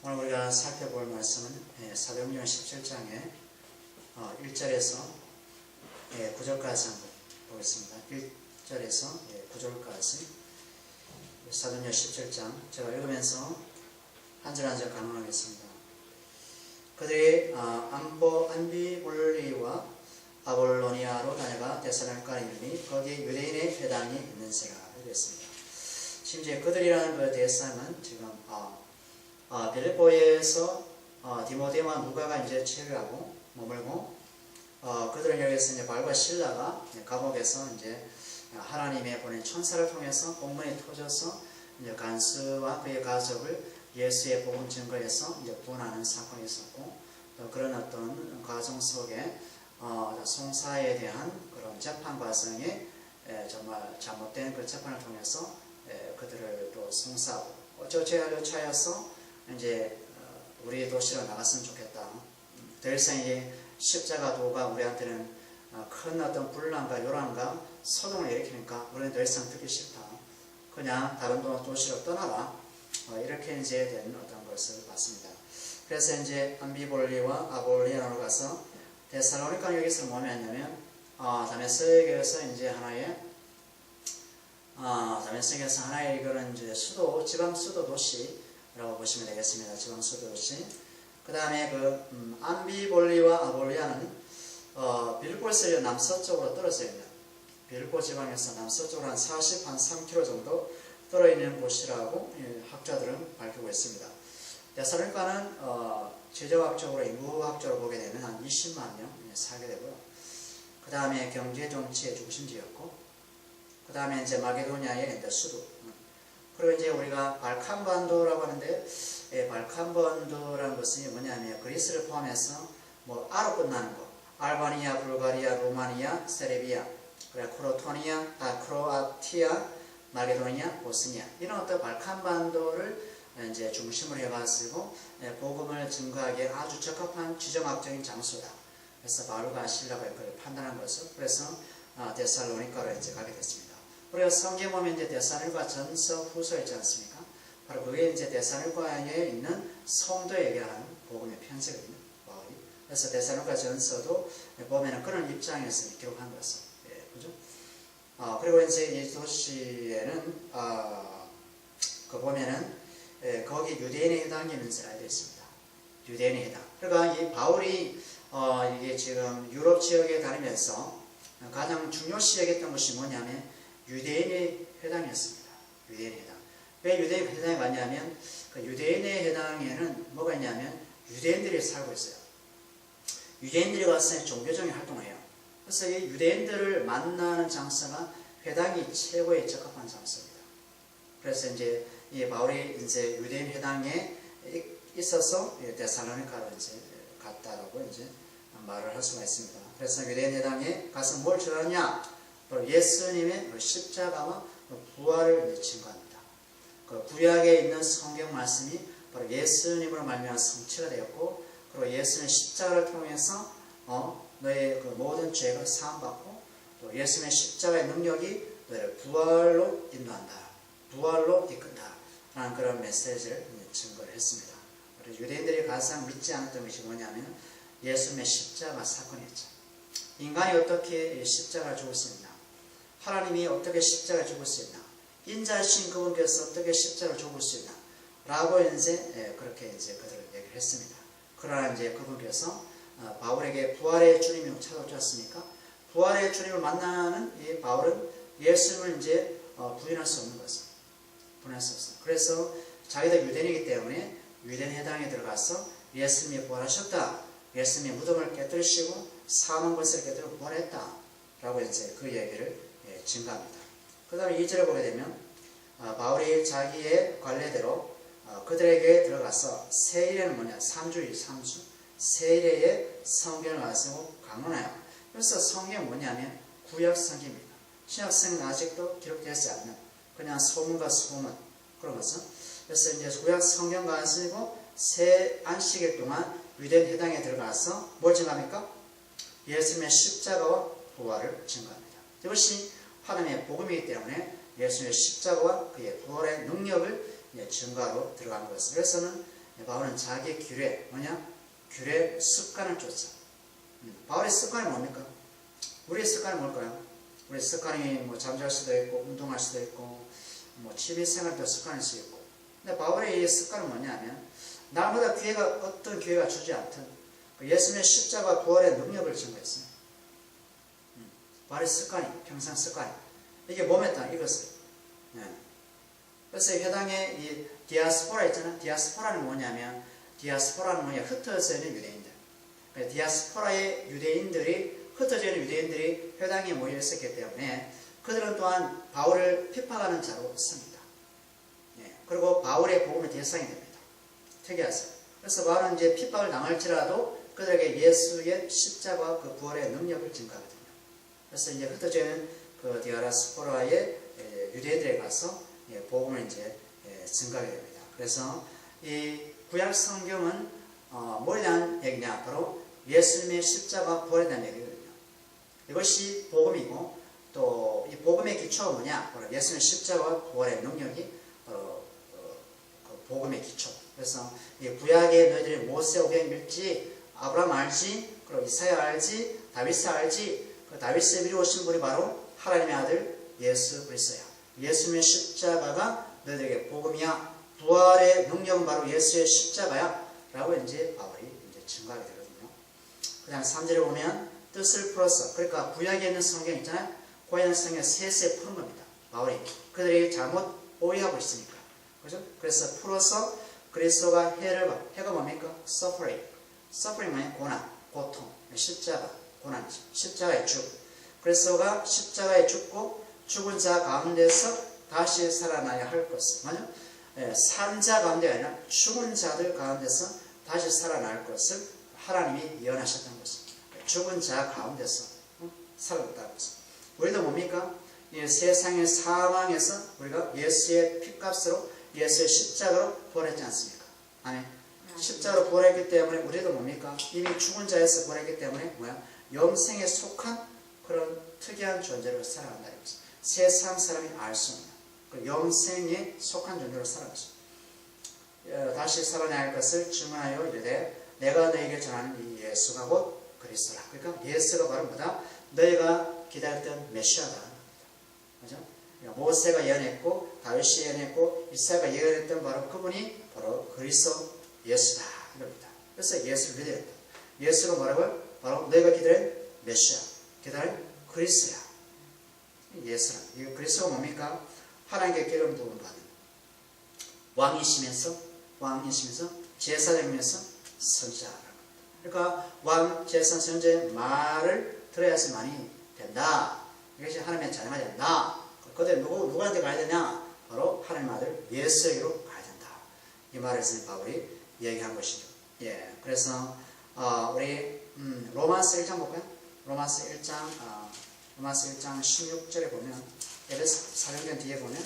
오늘 우리가 살펴볼 말씀은 사도행전 17장의 1절에서 9절까지 한번 보겠습니다. 1절에서 9절까지 사도행전 17장 제가 읽으면서 한 절 한 절 강론하겠습니다. 그들이 안비볼리와 아볼로니아로 다녀가 데살로니가에 이르니 거기 유대인의 회당이 있는지라 이랬습니다. 심지어 그들이라는 그 대상은 지금 빌립보에서 디모데와 누가가 이제 체류하고 머물고 그들은 여기서 이제 바울과 실라가 감옥에서 이제 하나님의 보낸 천사를 통해서 공문이 터져서 이제 간수와 그의 가족을 예수의 복음 증거에서 이제 구원하는 사건이 있었고 또 그런 어떤 과정 속에 송사에 대한 그런 재판 과정에 정말 잘못된 그 재판을 통해서 그들을 또 송사하고 어쩌여차여서 이제 우리 도시로 나갔으면 좋겠다. 더 이상 이제 십자가 도가 우리한테는 큰 어떤 분란과 요란과 소동을 일으키니까 우리는 더 이상 듣기 싫다. 그냥 다른 도시로 떠나라. 이렇게 이제 된 어떤 것을 봤습니다. 그래서 이제 안비볼리와 아볼리아로 가서 데살로니가 여기서 뭐냐 했냐면 다메섹에서 이제 하나의 다메섹에서 하나의 이거는 이제 지방 수도 도시라고 보시면 되겠습니다. 지방 수도 도시. 그 다음에 그 안비볼리와 아볼리아는 빌립보에서 남서쪽으로 떨어져 있는 빌립보 지방에서 남서쪽으로 한 3km 정도 떨어 있는 곳이라고 학자들은 밝히고 있습니다. 데살로니가는 지정학적으로 인구학적으로 보게 되면 한 20만 명 살게 되고요. 그 다음에 경제 정치의 중심지였고, 그 다음에 이제 마게도니아의 수도. 그리고 이제 우리가 발칸반도라고 하는데, 발칸반도라는 것은 뭐냐면 그리스를 포함해서 뭐 아로 끝나는 거, 알바니아, 불가리아, 루마니아, 세르비아, 그래 크로아티아, 마게도니아, 보스니아 이런 어떤 발칸반도를 이제 중심으로 해가지고 복음을 증거하기에 아주 적합한 지정학적인 장소다. 그래서 바울과 실라가 그걸 판단한 것을 그래서 데살로니가로 이제 가게 됐습니다. 우리가 성경 보면 이제 데살로니가 전서 후서 있지 않습니까? 바로 그게 이제 데살로니가에 있는 성도에 얘기하는 복음의 편지거든요. 바울이. 그래서 데살로니가 전서도 보면은 그런 입장에서 기록한 것을. 그죠? 그리고 이제 이 도시에는 그 보면은 거기 유대인의 해당이 있는 줄 알고 있습니다. 유대인의 해당. 그러니까 이 바울이 이게 지금 유럽 지역에 다니면서 가장 중요시했던 것이 뭐냐면 유대인의 해당이었습니다. 유대인의 해당. 왜 유대인의 해당이 갔냐면 그 유대인의 해당에는 뭐가 있냐면 유대인들이 살고 있어요. 유대인들이 가서 종교적인 활동을 해요. 그래서 이 유대인들을 만나는 장소가 회당이 최고의 적합한 장소입니다. 그래서 이제 이 바울이 이제 유대인 회당에 있어서 데살로니가로 이제 갔다라고 이제 말을 할 수가 있습니다. 그래서 유대인 회당에 가서 뭘 전하냐? 바로 예수님의 십자가와 부활을 증거합니다. 그 구약에 있는 성경 말씀이 바로 예수님으로 말미암아 성취가 되었고, 그리고 예수님의 십자가를 통해서 너의 그 모든 죄가 사함받고, 또 예수님의 십자가의 능력이 너를 부활로 인도한다. 부활로 이끈다. 라는 그런 메시지를 증거를 했습니다. 유대인들이 가장 믿지 않았던 것이 뭐냐면 예수님의 십자가 사건이었죠. 인간이 어떻게 십자가를 죽을 수 있나? 하나님이 어떻게 십자가를 죽을 수 있나? 인자이신 그분께서 어떻게 십자가를 죽을 수 있나? 라고 이제 그렇게 이제 그들을 얘기를 했습니다. 그러나 이제 그분께서 바울에게 부활의 주님이 찾아오셨으니까 부활의 주님을 만나는 이 바울은 예수님을 이제 부인할 수 없는 것입니다. 부인할 수 없어요. 그래서 자기도 유대인이기 때문에 유대인 해당에 들어가서 예수님이 부활하셨다. 예수님이 무덤을 깨뜨리시고 사망 권세를 깨뜨리고 부활했다. 라고 이제 그 얘기를 증가합니다. 그 다음에 2절에 보게 되면 바울이 자기의 관례대로 그들에게 들어가서 세일에는 뭐냐? 3주 세일에 성경을 가지고 강론해요. 그래서 성경은 뭐냐면 구약 성경입니다. 신약 성경은 아직도 기록되지 않는 그냥 소문과 소문 그런 것은. 그래서 이제 구약 성경 가지고 새 안식일 동안 유대인 회당에 들어가서 뭘 증거합니까? 예수님의 십자가와 부활을 증거합니다. 이것이 하나님의 복음이기 때문에 예수님의 십자가와 그의 부활의 능력을 증거하러 들어간 것을. 그래서는 바울은 자기 규례, 규례 습관을 쫓아. 바울의 습관이 뭡니까? 우리의 습관이 뭘까요? 우리의 습관이 뭐 잠잘 수도 있고, 운동할 수도 있고, 뭐 취미생활도 습관일 수 있고. 근데 바울의 이 습관은 뭐냐면, 나보다 어떤 기회가 주지 않든, 예수님의 십자가 부활의 능력을 증거했어요. 바울의 습관이, 평생 습관이. 이게 몸에 딱 익었어요. 그래서 회당에 이 디아스포라 있잖아요. 디아스포라는 뭐냐면, 흩어져 있는 유대인들. 디아스포라의 유대인들이, 흩어져 있는 유대인들이 회당에 모여 있었기 때문에 그들은 또한 바울을 핍박하는 자로 씁니다. 그리고 바울의 복음의 대상이 됩니다. 특이하죠. 그래서 바울은 이제 핍박을 당할지라도 그들에게 예수의 십자가 그 부활의 능력을 증거하거든요. 그래서 이제 흩어져 있는 그 디아스포라의 유대인들에 가서 복음을 이제 증거하게 됩니다. 그래서 이 구약 성경은 뭐에 대한 얘기냐? 바로 예수님의 십자가 부활에 대한 얘기거든요. 이것이 복음이고 또 이 복음의 기초가 뭐냐? 바로 예수님의 십자가 부활의 능력이 바로 그 복음의 기초. 그래서 이 구약에 너희들이 모세 오경 읽지, 아브라함 알지, 그리고 이사야 알지, 다윗 알지. 그 다윗을 이루신 분이 바로 하나님의 아들 예수 그리스도야. 예수님의 십자가가 너희들에게 복음이야. 부활의 능력은 바로 예수의 십자가야. 라고 이제 바울이 이제 증거하게 되거든요. 그 다음 3절에 보면 뜻을 풀어서, 그러니까 구약에 있는 성경 있잖아요. 구약에 있는 성경 세세 푸는 겁니다. 바울이. 그들이 잘못 오해하고 있으니까. 그죠? 그래서 풀어서 그리스도가 해가 뭡니까? suffering. suffering은 고난, 고통, 십자가, 고난이죠. 십자가의 죽. 그리스도가 십자가에 죽고 죽은 자 가운데서 다시 살아나야 할 것을. 맞죠? 산 자 가운데가 아니라 죽은 자들 가운데서 다시 살아날 것을 하나님이 예언하셨던 것입니다. 죽은 자 가운데서 살아났다는 것입니다. 우리도 뭡니까? 이 세상의 사망에서 우리가 예수의 피값으로 예수의 십자가로 부활했지 않습니까? 아멘. 십자가로 부활했기 때문에 우리도 뭡니까? 이미 죽은 자에서 부활했기 때문에 영생에 속한 그런 특이한 존재로 살아간다는 것입니다. 세상 사람이 알 수 없는 그 영생에 속한 존재로 살아가죠. 다시 살아나야 할 것을 증언하여 이르되 내가 너에게 전하는 이 예수가 곧 그리스도라. 그러니까 예수가 바로 뭐다? 너희가 기다렸던 메시아다. 그죠? 모세가 예언했고 다윗이 예언했고 이사야가 예언했던 바로 그분이 바로 그리스도 예수다. 이겁니다. 그래서 예수를 믿어야 된다. 예수가 뭐라고요? 바로 너희가 기다린 메시아, 기다린 그리스도야. 예수는 이 그리스도가 뭡니까? 하나님께 기름 부음 받은 왕이시면서 제사장이면서 선지자라고. 그러니까 왕, 제사, 선지자의 말을 들어야지만이 된다. 이것이 하나님의 자녀가 된다. 그때 누구한테 가야 되냐? 바로 하나님 아들 예수에게로 가야 된다. 이 말을 바울이 얘기한 것이죠. 그래서 우리 로마서 1장 볼까요? 로마서 1장 16절에 보면 에베소 사도행전 뒤에 보면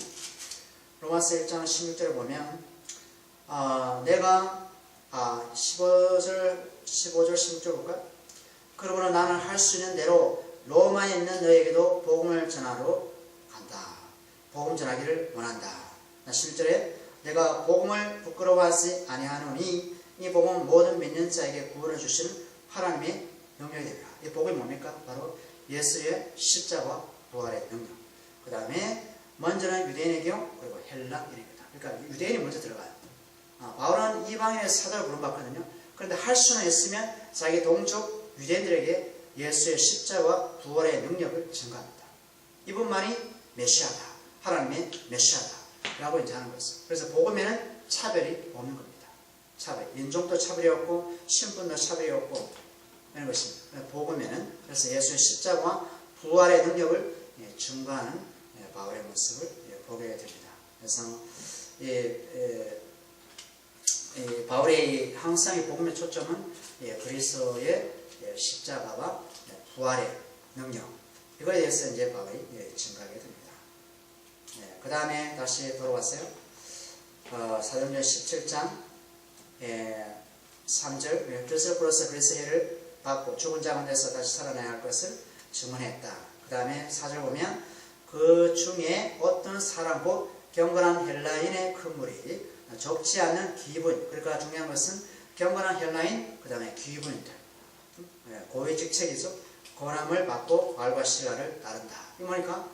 로마서 1장 16절에 보면 내가 15절 16절 볼까요? 그러므로 나는 할 수 있는 대로 로마에 있는 너에게도 복음을 전하러 간다. 복음 전하기를 원한다. 11절에 내가 복음을 부끄러워하지 아니하노니 이 복음은 모든 믿는 자에게 구원을 주시는 하나님의 능력이 됩니다. 이 복음이 뭡니까? 바로 예수의 십자가 부활의 능력. 그 다음에 먼저는 유대인의 경, 그리고 헬라인입니다. 그러니까 유대인이 먼저 들어가요. 바울은 이방인의 사도를 부름받거든요. 그런데 할 수는 있으면 자기 동족 유대인들에게 예수의 십자가 부활의 능력을 증가합니다. 이분만이 메시아다. 하나님의 메시아다. 라고 이제 하는 것이죠. 그래서 복음에는 차별이 없는 겁니다. 차별. 인종도 차별이 없고 신분도 차별이 없고 이런 것입니다. 복음에는 그래서 예수의 십자가와 부활의 능력을 증거하는 바울의 모습을 보게 됩니다. 그래서 바울의 항상 복음의 초점은 그리스도의 십자가와 부활의 능력 이거에 대해서 이제 바울이 증거하게 됩니다. 그 다음에 다시 돌아왔어요. 사도행전 17장 3절 뜻을 풀어서 그리스도의 해를 받고 죽은 자 가운데서 다시 살아나야 할 것을 증언했다. 그 다음에 4절 보면 그 중에 어떤 사람 곧 경건한 헬라인의 큰 무리 적지 않는 기분. 그러니까 중요한 것은 경건한 헬라인, 그 다음에 귀분들. 고위직책이죠. 고난을 받고 바울과 실라를 따른다. 이 뭐니까?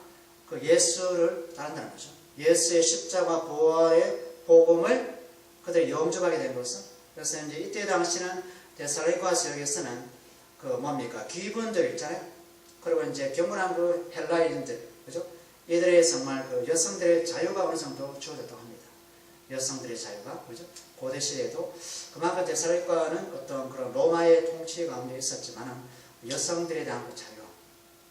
그 예수를 따른다는 거죠. 예수의 십자가 부활의 복음을 그들이 영접하게 된 것은. 그래서 이제 이때 당시는 데살로니가 지역에서는 그 뭡니까? 귀분들 있잖아요. 그리고 이제 경건한 그 헬라인들, 그죠? 이들의 정말 그 여성들의 자유가 어느 정도 주어졌다고 합니다. 여성들의 자유가, 그죠? 고대 시대에도 그만큼 데살로니가는 어떤 그런 로마의 통치 가운데 있었지만은 여성들에 대한 그 자유가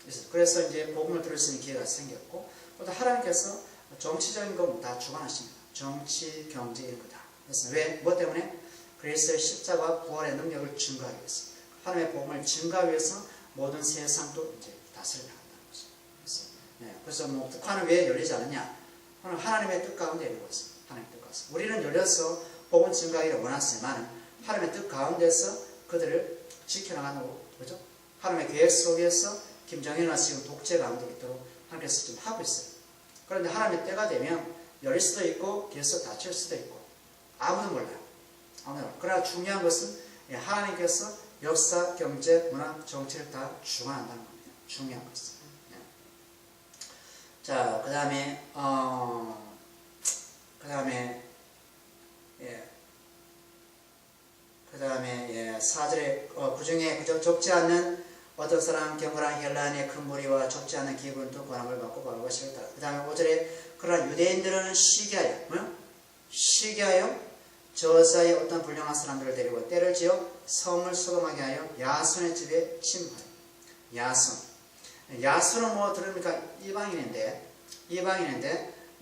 있었어요. 그래서 이제 복음을 들을 수 있는 기회가 생겼고, 또 하나님께서 정치적인 거 다 주관하십니다. 정치, 경제 이런 거다. 그래서 왜? 뭐 때문에? 그리스도의 십자가 부활의 능력을 증거하기 위해서, 하나님의 복음을 증거하기 위해서 모든 세상도 이제 다스려 나간다는 거죠. 그래서 뭐 북한은 왜 열리지 않느냐? 하나님의 뜻 가운데 열리고 있습니다. 하나님의 뜻 가운데. 우리는 열려서 복음 증거하기를 원했지만 하나님의 뜻 가운데서 그들을 지켜나가는 거고, 그죠? 하나님의 계획 속에서 김정일은 지금 독재 가운데 있도록 하나님께서 좀 하고 있어요. 그런데 하나님의 때가 되면 열릴 수도 있고 계속 닫힐 수도 있고 아무도 몰라요. 아무도 몰라요. 그러나 중요한 것은 하나님께서 역사, 경제, 문화, 정치를 다 주관한다는 겁니다. 중요한 것은. 자, 그 다음에 그 다음에 4절에 그 중에 그저 적지 않는 어떤 사람 경건한 헬라인의 큰 무리와 적지 않은 기분도 권함을 받고 바울과 실을 따라. 그 다음에 5절에 그러나 유대인들은 시기하여 저자의 어떤 불량한 사람들을 데리고 때를 지어 성을 소동하게 하여 야손의 집에 침입하여. 야손은 뭐 들으니까 이방인인데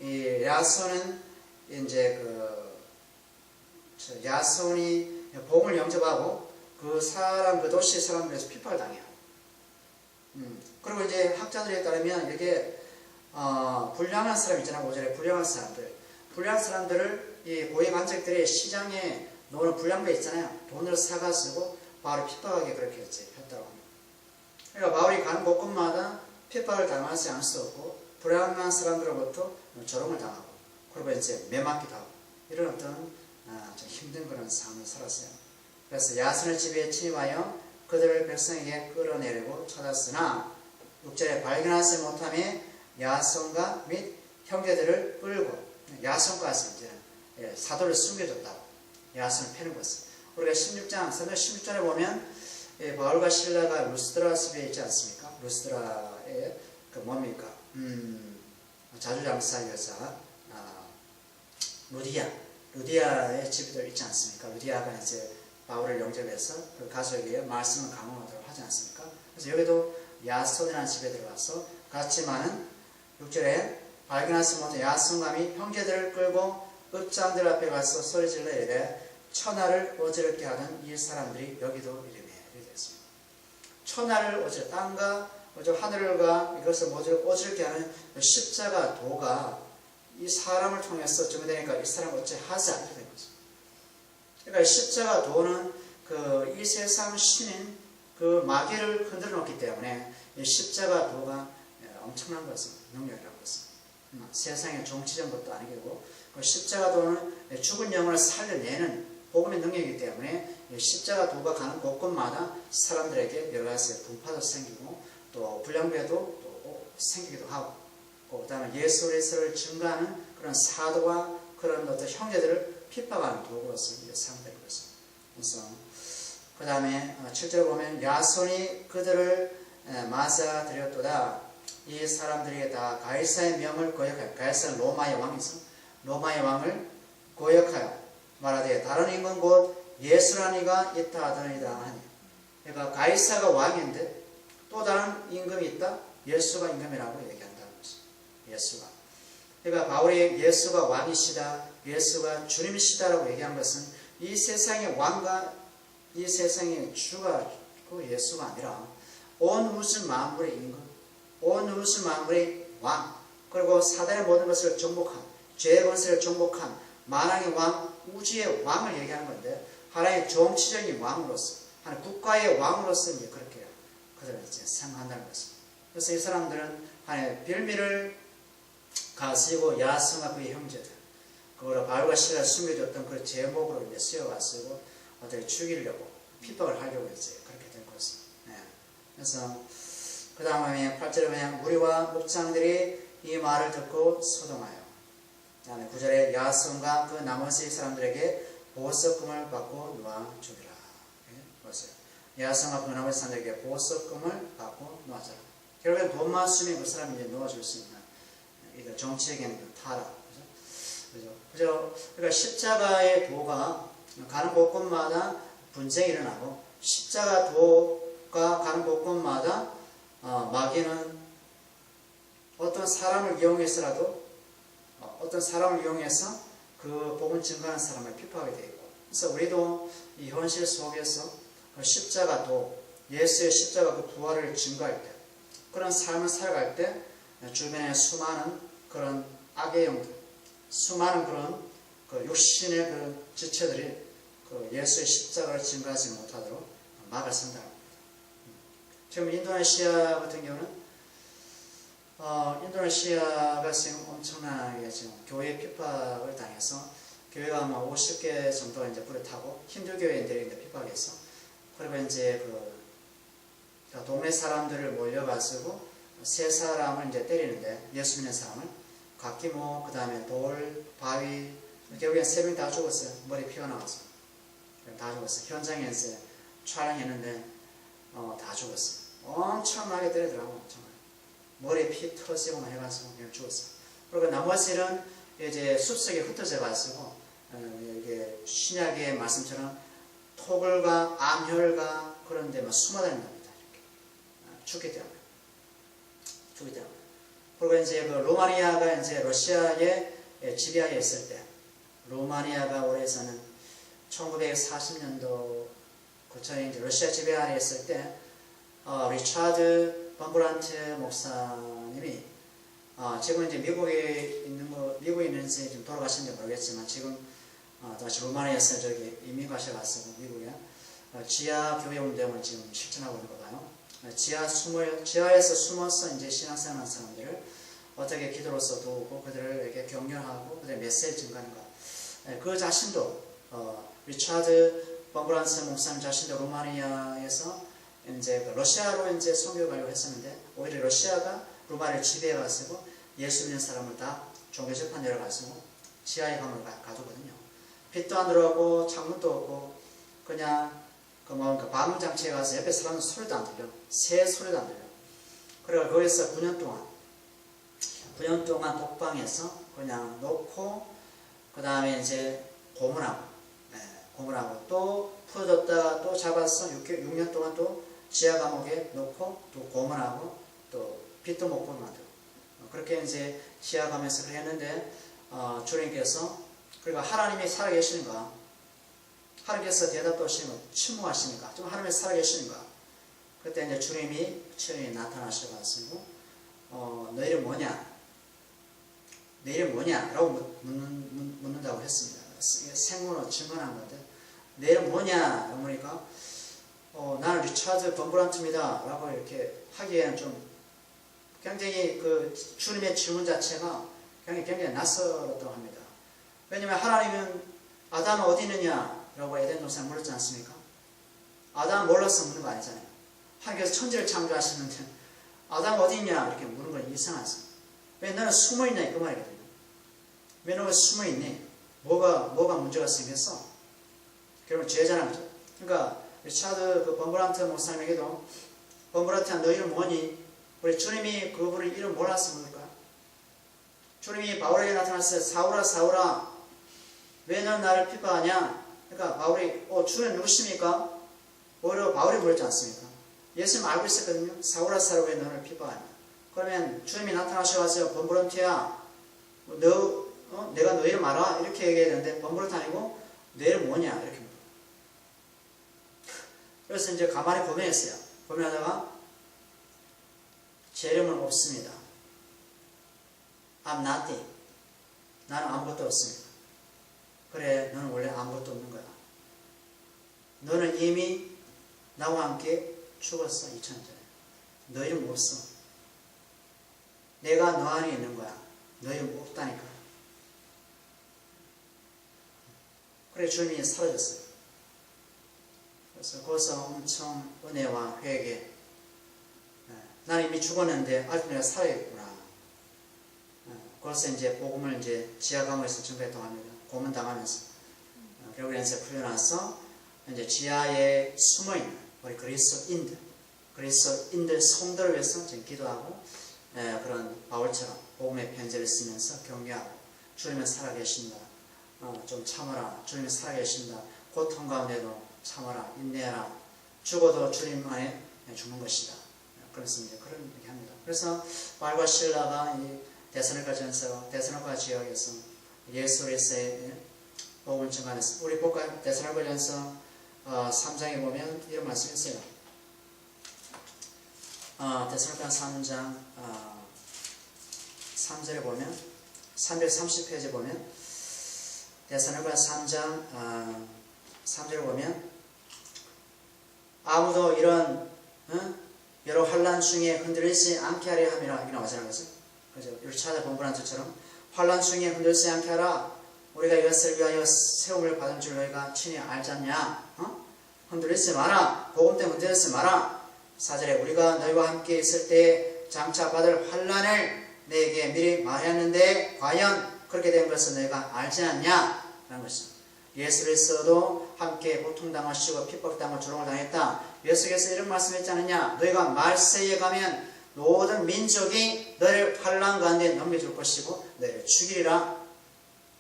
이 야손은 이제 야손이 복음을 영접하고 그 도시 사람들에서 핍박을 당해요. 그리고 이제 학자들에 따르면 이게 불량한 사람 있잖아요. 5절에 불량한 사람들을 이 고위 관직들이 시장에 노는 불량배 있잖아요. 돈을 사가지고 바울을 핍박하게 그렇게 했다고 합니다. 그러니까 바울이 가는 곳곳마다 핍박을 당하지 않을 수 없고 불량한 사람들로부터 조롱을 당하고 그리고 이제 매맞기도 하고 이런 어떤 좀 힘든 그런 삶을 살았어요. 그래서 야손의 집에 침입하여 그들을 백성에게 끌어내리고 찾았으나 6절에 발견하지 못함에 야손과 및 형제들을 끌고 야손까지 이제 사도를 숨겨줬다고 야손을 패는 것을 우리가 16절에 보면 바울과 실라가 루스드라 숲에 있지 않습니까? 루스드라의 그 뭡니까? 자주장사 여자 루디아의 집도 있지 않습니까? 루디아가 이제 바울을 영접해서 그 가족에게 말씀을 강론하도록 하지 않습니까? 그래서 여기도 야손이라는 집에 들어가서 같이 많은 6절에 발견하지 못한 야손과 및 형제들을 끌고 읍장들 앞에 가서 소리질러 이르되 천하를 어지럽게 하던 이 사람들이 여기도 이름에 이렇게 됐습니다. 천하를 땅과 하늘과 이것을 어지럽게 하는 십자가 도가 이 사람을 통해서 증거되니까 이 사람을 어찌 하지 않게 된 거죠. 그러니까 십자가 도는 이 세상 신인 그 마귀를 흔들어 놓기 때문에 이 십자가 도가 엄청난 것은 능력이라고 했습니다. 세상의 정치적 것도 아니고 그 십자가 도는 죽은 영혼을 살려내는 복음의 능력이기 때문에 십자가 도가 가는 곳곳마다 사람들에게 여러 가지 분파도 생기고 또 불량배도 또 생기기도 하고 그 다음에 예수 그리스도를 증거하는 그런 사도와 그런 어떤 형제들을 핍박하는 도구로서 사용되는 것입니다. 그래서 그 다음에 7절 보면 야손이 그들을 맞아들였도다. 이 사람들이 다 가이사의 명을 거역하여 가이사는 로마의 왕이죠. 로마의 왕을 거역하여 말하되 다른 임금 곧 예수라는 이가 있다 하더니이다 하니. 그러니까 가이사가 왕인데 또 다른 임금이 있다. 예수가 임금이라고 얘기한다는 것입니다. 예수가. 그러니까 바울이 예수가 왕이시다, 예수가 주님이시다라고 얘기한 것은 이 세상의 왕과 이 세상의 주가 그 예수가 아니라 온 우주 만물의 임금, 온 우주 만물의 왕, 그리고 사단의 모든 것을 정복한, 죄의 권세를 정복한 만왕의 왕, 우주의 왕을 얘기하는 건데 하나의 정치적인 왕으로서, 하나의 국가의 왕으로서 이제 그렇게 그들을 이제 생각한다는 것입니다. 그래서 이 사람들은 하나의 빌미를 가지고 야손과 그의 형제들, 그거를 바울과 실라를 숨겨줬던 그 제목으로 이제 쓰여가지고 어떻게 죽이려고 핍박을 하려고 했어요. 그렇게 된 것은. 네. 그래서 그 다음에 8절에 보면 무리와 목장들이 이 말을 듣고 소동하여 9절에 야손과 그 나머지 사람들에게 보석금을 받고 놓아 주기라. 네. 보세요. 야손과 그 나머지 사람들에게 보석금을 받고 놓아 주라. 결국엔 돈만 쓰면 그 사람이 이제 놓아줄 수 있는 이거 정치적인 타락. 그죠? 그러니까 십자가의 도가 가는 곳곳마다 분쟁이 일어나고 십자가 도가 가는 곳곳마다 마귀는 어떤 사람을 이용해서라도 어떤 사람을 이용해서 그 복음 증거하는 사람을 핍박하게 되어 있고 그래서 우리도 이 현실 속에서 그 십자가 도 예수의 십자가 그 부활을 증거할 때 그런 삶을 살아갈 때 주변에 수많은 그런 악의 영들 수많은 그런 그 육신의 그런 지체들이 그 예수의 십자가를 증거하지 못하도록 막을 선다. 지금 인도네시아 같은 경우는 인도네시아가 지금 엄청나게 지금 교회 핍박을 당해서 교회가 뭐 50개 정도가 이제 불을 타고 힌두 교회인들이 이제 핍박해서 그리고 이제 그 동네 사람들을 몰려가지고 세 사람을 이제 때리는데 예수 믿는 사람을 각기모 그 다음에 돌 바위 결국엔 세 명 다 죽었어요. 머리 피가 나와서 다 죽었어요. 현장에 이제 촬영했는데 다 죽었어요. 엄청나게 때리더라고. 정말 머리 피 터지고 해가지고 그냥 죽었어요. 그리고 나머지는 이제 숲속에 흩어져 가지고 이게 신약의 말씀처럼 토굴과 암혈과 그런 데만 숨어다닌답니다. 이렇게 죽기 때문에. 그리고 이제 그 로마니아가 이제 러시아의 지배하에 있을 때, 로마니아가 오래전은 1940년도 그전에 이제 러시아 지배하에 있을 때, 리차드 범브란트 목사님이 지금 이제 미국에 있는지 좀 돌아가셨는지 모르겠지만 지금 다시 로마니아에서 저기 이민 가셔가지고 미국에 지하 교회 운동을 지금 실천하고 있는 거 봐요. 지하에서 숨어서 이제 신앙생활하는 사람들을 어떻게 기도로서 도우고 그들에게 격려하고 그들의 메시지 증가하는 것. 그 자신도 리차드 범브란트 목사님 자신도 로마니아에서 이제 러시아로 이제 선교 가려고 했었는데 오히려 러시아가 로마를 지배해가지고 예수 믿는 사람을 다 종교 재판 내려가지고 지하에 가두거든요. 빛도 안 들어오고 창문도 없고 그냥 그 방음장치에 가서 옆에 사람은 소리도 안 들려. 새 소리도 안 들려. 그래서 거기서 9년 동안 독방에서 그냥 놓고 그 다음에 이제 고문하고 또 풀어줬다가 또 잡아서 6년 동안 또 지하 감옥에 놓고 또 고문하고 또 빛도 못 보게 만들고 그렇게 이제 지하 감옥에서 했는데 주님께서 그러니까 하나님이 살아계시는가? 하나님께서 대답도 하시면 침묵하시니까 좀 하나님이 살아계시는가? 그때 이제 주님이 나타나셔가지고 너 이름 뭐냐? 내 이름 뭐냐? 라고 묻는다고 했습니다. 생문으로 증언한 건데 내 이름 뭐냐? 그러니까 나는 리차드 범브란트입니다. 라고 이렇게 하기에는 좀 굉장히 그 주님의 질문 자체가 굉장히 낯설었다고 합니다. 왜냐하면 하나님은 아담은 어디 있느냐? 라고 에덴 동산에 물었지 않습니까? 아담은 몰라서 묻는 거 아니잖아요. 하나님께서 천지를 창조하시는데 아담 어디 있냐? 이렇게 묻는 건 이상하죠. 왜 너는 숨어있냐? 그 말이거든요. 왜 너가 숨어있니? 뭐가 문제가 생겼어? 결국 죄잖아. 그죠? 그러니까 리차드 그 범브란트 목사님에게도 범브란트야 너 이름 뭐니? 우리 주님이 그분의 이름 몰라서 묻을까? 주님이 바울에게 나타났어요. 사울아 사울아 왜 너는 나를 핍박하냐? 그러니까 바울이 주는 누구십니까? 오히려 바울이 물었지 않습니까? 예수님 알고 있었거든요. 사울아 사울아 왜 너를 핍박하냐? 그러면 주님이 나타나셔서 범브란트야 내가 너 이름 알아? 이렇게 얘기했는데 범브란트 아니고 내 이름 뭐냐? 이렇게 물어요. 그래서 이제 가만히 고민했어요. 고민하다가 제 이름은 없습니다. I'm nothing. 나는 아무것도 없습니다. 그래, 너는 원래 아무것도 없는 거야. 너는 이미 나와 함께 죽었어, 2000년 전에. 너 이름 없어. 내가 너 안에 있는 거야. 너 이름 없다니까. 그래 주님이 사라졌어요. 그래서 거기서 엄청 은혜와 회개. 나는 이미 죽었는데 아직 내가 살아있구나. 거기서 이제 복음을 이제 지하강으로서 전파했다고 합니다. 고문당하면서. 결국에 이제 풀려나서 이제 지하에 숨어있는 우리 그리스도인들 성도를 위해서 지금 기도하고 그런 바울처럼 복음의 편지를 쓰면서 격려하고 주님은 살아계신다. 좀 참아라. 주님은 살아계신다. 고통 가운데도 참아라. 인내하라. 죽어도 주님 안에 죽는 것이다. 그래서 이제 그런 얘기 합니다. 그래서 바울과 실라가 이 데살로니가 지역에서 예수 그리스도의 복음을 증거하면서 우리 볼까요? 데살로니가전서 3장에 보면 이런 말씀이 있어요. 데살로니가 3장 3절에 보면 330페이지에 보면 데살로니가 3장 3절에 보면 아무도 이런 여러 환난 중에 흔들리지 않게 하려 함이라 이렇게 나오잖아요. 그죠? 이렇게 찾아본분한 것처럼 환난 중에 흔들리지 않게 하라. 우리가 이것을 위하여 세움을 받은 줄 너희가 친히 알지 않냐? 흔들리지 마라. 복음 때문에 흔들리지 마라. 4절에 우리가 너희와 함께 있을 때 장차 받을 환난을 너에게 미리 말했는데 과연 그렇게 된 것을 너희가 알지 않냐? 라는 것입니다. 예수 그리스도도 함께 고통당하시고 핍박당하고 조롱을 당했다. 예수께서 이런 말씀했지 않느냐? 너희가 말세에 가면 모든 민족이 너희를 환난 가운데 넘겨줄 것이고 너희를 죽이리라.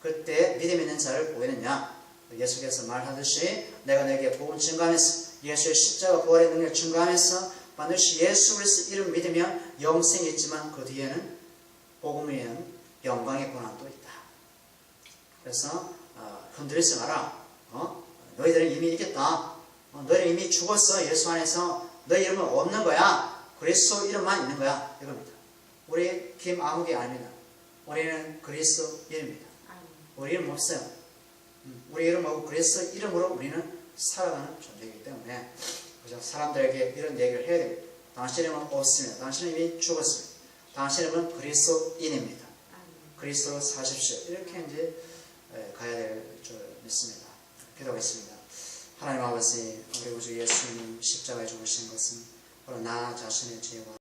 그때 믿음 있는 자를 보이느냐? 예수께서 말하듯이 내가 너에게 복음 증거하면서 예수의 십자가 부활의 능력을 증거하면서 반드시 예수 그리스도 이름 믿으면 영생이 있지만 그 뒤에는 복음에 의한 영광의 고난도 있다. 그래서 흔들리지 마라. 너희들은 이미 이겼다. 너희는 이미 죽었어. 예수 안에서 너희 이름은 없는 거야. 그리스도 이름만 있는 거야. 이겁니다. 우리 김아무개 아닙니다. 우리는 그리스도 이름입니다. 우리 이름 없어요. 우리 이름 없고 그리스도 이름으로 우리는 살아가는 존재이기 때문에 그죠? 사람들에게 이런 얘기를 해야 됩니다. 당신 이름은 없습니다. 당신은 이미 죽었습니다. 당신 이름은 그리스도인입니다. 그리스도로 사십시오. 이렇게 이제 가야 될 줄 믿습니다. 기도하겠습니다. 하나님 아버지, 우리 구주 예수님 십자가에 죽으신 것은 바로 나 자신의 죄와